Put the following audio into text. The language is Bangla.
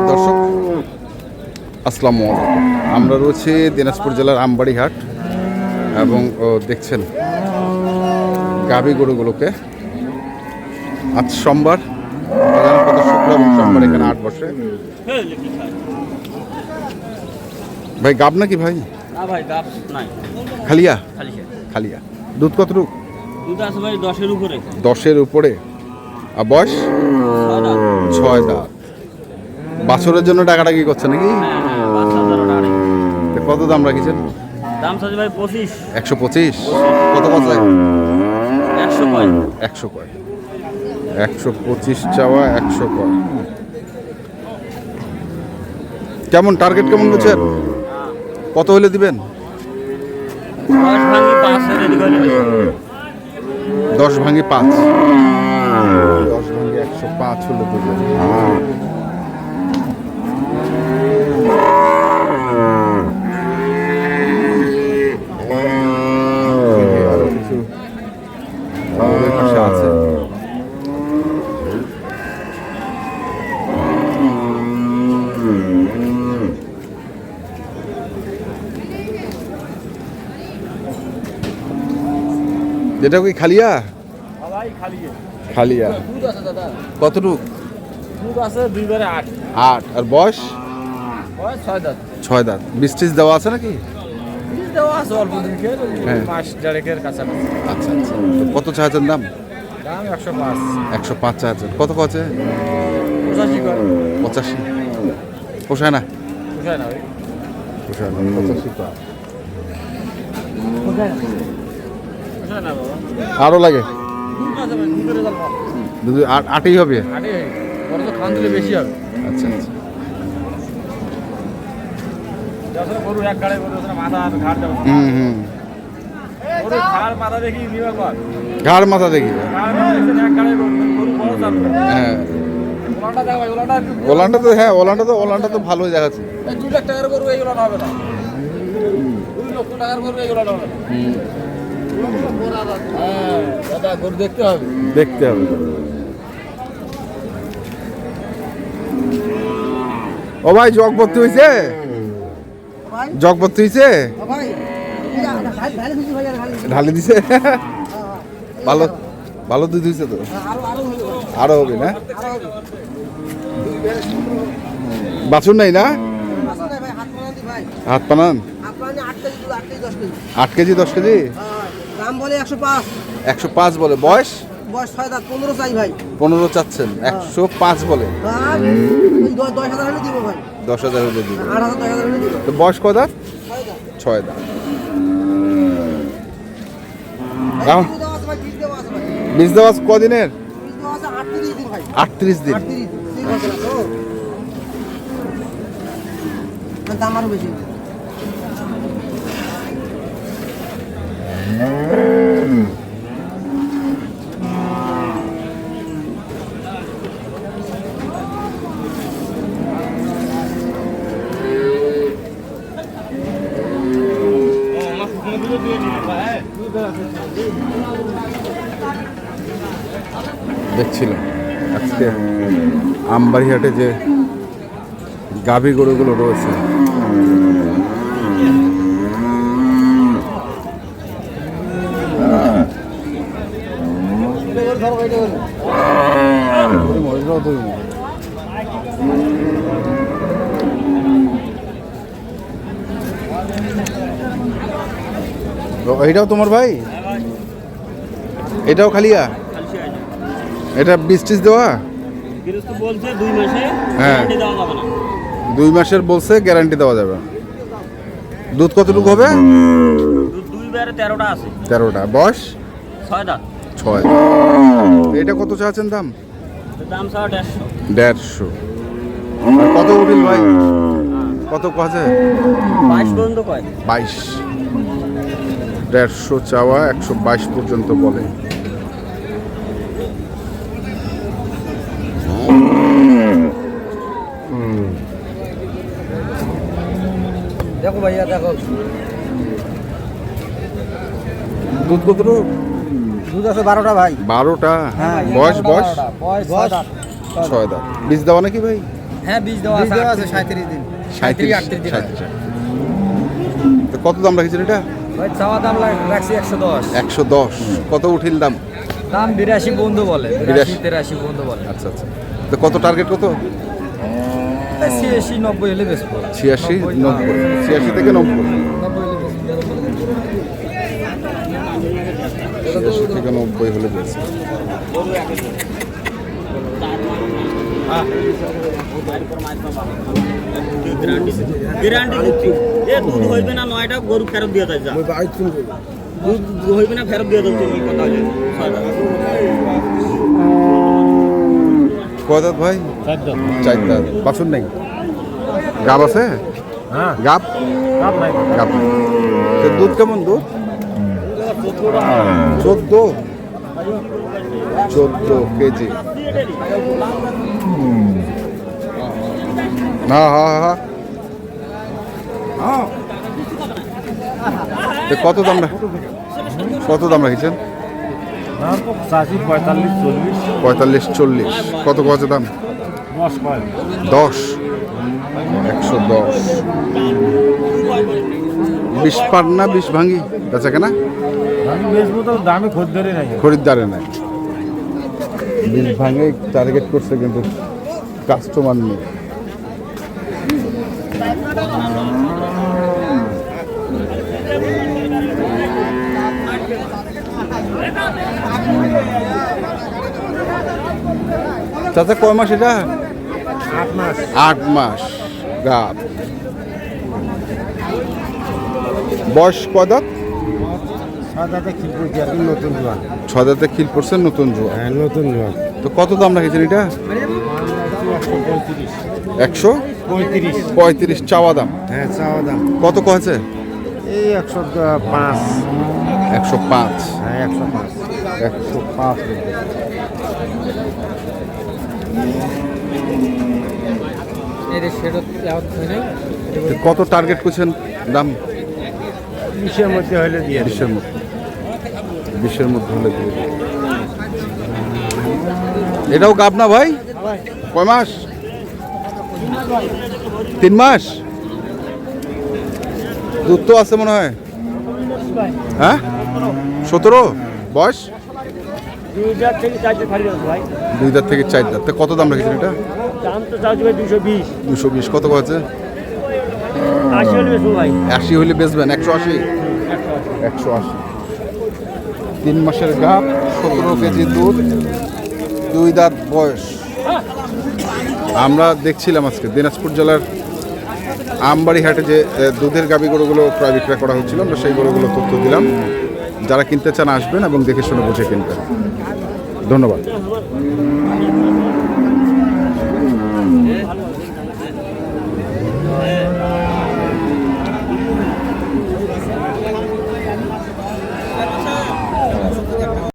দর্শক আসসালামু আলাইকুম, আমরা রয়েছি দিনাজপুর জেলার আমবাড়ি হাট এবং দেখছেন গাভী গরুগুলোকে। আজ সোমবার, শুক্র এবং সোমবার এখানে হাট বসে। ভাই গাব নাকি ভাই? খালিয়া খালিয়া। দুধ কতটুকু? দুধ আছে ভাই 10-এর উপরে। 10-এর উপরে। আর বয়স 6 দাঁত। বাছরের জন্য টাকাটা কি করছে নাকি? কত দাম রাখিছেন? দাম চাচ্ছি ভাই 25। 125। কত কথা? 100 কয়। 100 কয়। 125 চাওয়া, 100 কয়। কেমন টার্গেট কেমন বলছেন? কত হলে দিবেন? 10 ভাঙি 5। 10 ভাঙি 105 হলে দিবেন। আছে যেটা কি খালিয়া? খালিয়া। কতটুকু দুধ আছে? 2 8। আর বয়স? 6 দাঁত। 6 দাঁত। বীজ দেওয়া আছে নাকি? দেওয়া আছে অল্প দিনকে, মাস দেড়েকের কাছাকাছি। আচ্ছা আচ্ছা। কত চাচ্ছেন দাম? দাম 105। 105 চাচ্ছেন। কত কছে? 85 করে। 85 পোষায় না? পোষায় না ভাই, পোষায় না। 85 পা পোষায় না বাবা। আরো লাগে? দুধ আছে ভাই, দুধের রেজাল্ট ভালো। দুধ 8ই হবে? 8ই হবে, বড় তো খান দিলে বেশি হবে। আচ্ছা আচ্ছা। যখন গরু এক গাড়ি গরু ওখানে মাথা আর ঘাড় যাবে। গরু ঘাড় মাথা দেখি নিবা কর। ঘাড় মাথা দেখি। ঘাড় মাথা দেখছেন এক গাড়ি গরু বড় চাপ। হ্যাঁ। ওলানটা দেখ ভাই, ওলানটা ওলানটা তো হ্যাঁ, ওলানটা তো ভালোই দেখাচ্ছে। 2 লাখ টাকার গরু এইগুলো হবে না। 2 লক্ষ টাকার গরু এইগুলো হবে না। হ্যাঁ দাদা, গরু দেখতে হবে। দেখতে হবে। ও ভাই জগবর্তী হয়েছে? জগবর্তী হয়েছে? ঢালি দিছে? ভালো ভালো দুধ হয়েছে তো? আরো হবে না? বাছুর নাই না? হাত পানান? 8 কেজি 10 কেজি। দাম বলে 105। 105 বলে। বয়স? বয়স 6 দাঁত। 15 চাই ভাই। 15 চাচ্ছেন, 105 বলে। 10,000 হলে দিব ভাই। 10,000 হলে দিব। 8,000 10,000 হলে দিব। তো বয়স কত দাঁত? 6 6 দাঁত। দাঁত। বীজ দেওয়া কদিনের? 38 দিন ভাই। 38 দিন। 38 দাম আরো বেশি। দেখছিলাম আজকে আমবাড়ি হাটে যে গাভী গরুগুলো রয়েছে, এইটাও তোমার ভাই? এটাও খালিয়া? এটা বীজ টিজ দেওয়া? বলছে 2 মাসে হ্যাঁ, গ্যারান্টি দেওয়া যাবে না। 2 মাসের বলছে, গ্যারান্টি দেওয়া যাবে। দুধ কতটুকু হবে? দুধ 2 বারে 13টা আছে। 13টা। বয়স? 6 দাঁত। 6। এটা কত চাচ্ছেন দাম? দাম চাওয়া 150। 150। আর কত উঠিল ভাই? কত কাছে? 22 পর্যন্ত কয়। 22। 150 চাওয়া, 122 পর্যন্ত বলে। দেখো ভাইয়া দেখো। দুধ কতটুকু? দুধ আছে 12টা ভাই। 12টা। হ্যাঁ, বয়স বয়স বয়স 6 দাঁত। বীজ দেওয়া নাকি ভাই? হ্যাঁ, বীজ দেওয়া আছে 37 দিন। 37 দিন। 37। তো কত দাম রাখছেন এটা? ভাই চাওয়া দাম রাখছি 110। 110। কত উঠিল দাম? দাম 82 বন্ধু বলে, 82 83 বন্ধু বলে। আচ্ছা আচ্ছা। তো কত টার্গেট কত? 86 90 হলে বেচবো। 86 90। 86 থেকে 90। 86 থেকে 90 হলে বেশ। গ্যারান্টি দিচ্ছি এ দুধ হইবে না 9টা গরু ফেরত দিয়ে যায় যা দুধ হইবে না ফেরত দিয়ে দাও তুমি কথা হইলে 6 টাকা কয় দাঁত ভাই? 4 দাঁত। বাছুর নাই? গাব আছে? হ্যাঁ গাব? কাপ নাই গাব নাই। তো দুধ কেমন দুধ? 14 কেজি। হ্যাঁ হ্যাঁ হ্যাঁ। তো কত দাম রাখছেন? দাম তো 85 45 40 45 40। কত কত দাম? 10 কয় 10। 110। 20 পার না 20 ভাঙি বেচা কেনা? আমি বেচবো তো দামে খদ্দেরই নাই খরিদ্দারে নাই। 20 ভাঙে টার্গেট করছে কিন্তু কাস্টমার নেই। চাচা কয় মাস এটা? 8 মাস 8 মাস গাব। বয়স কয় দাঁত? সাদাতে কি বুঝি আর নতুন জোয়ান 6 দাঁতে খিল পড়ছে, নতুন জোয়া। হ্যাঁ নতুন জোয়ান তো কত দাম রাখেছেন এটা? 135 135 চাওয়া দাম। হ্যাঁ চাওয়া দাম কত কয়েছে? এই 105 105। হ্যাঁ 105 105। কত টার্গেট করছেন দাম? 20-এর মধ্যে হলে দিয়ে 20-এর মধ্যে। 20-এর মধ্যে হলে দিয়ে দেব। এটাও গাব না ভাই? কয় মাস? 3 মাস। দুধ তো আছে মনে হয়। হ্যাঁ 17। বয়স 2 দাঁত থেকে 4 দাঁত খালি ভাই 2 দাঁত থেকে 4 দাঁত। তো কত দাম রেখেছেন এটা? দাম তো চাওছি ভাই 220 220। কত আছে? 80 হলে বেচবো ভাই 80 হলে বেচবেন। 180। 180। 3 মাসের গাব, 17 কেজি দুধ, 2 দাঁত বয়স। আমরা দেখছিলাম আজকে দিনাজপুর জেলার আমবাড়ি হাটে যে দুধের গাভী গরুগুলো ক্রয় বিক্রয় করা হচ্ছিল, আমরা সেই গরুগুলো তথ্য দিলাম। যারা কিনতে চান আসবেন এবং দেখে শুনে বুঝে কিনবেন। ধন্যবাদ।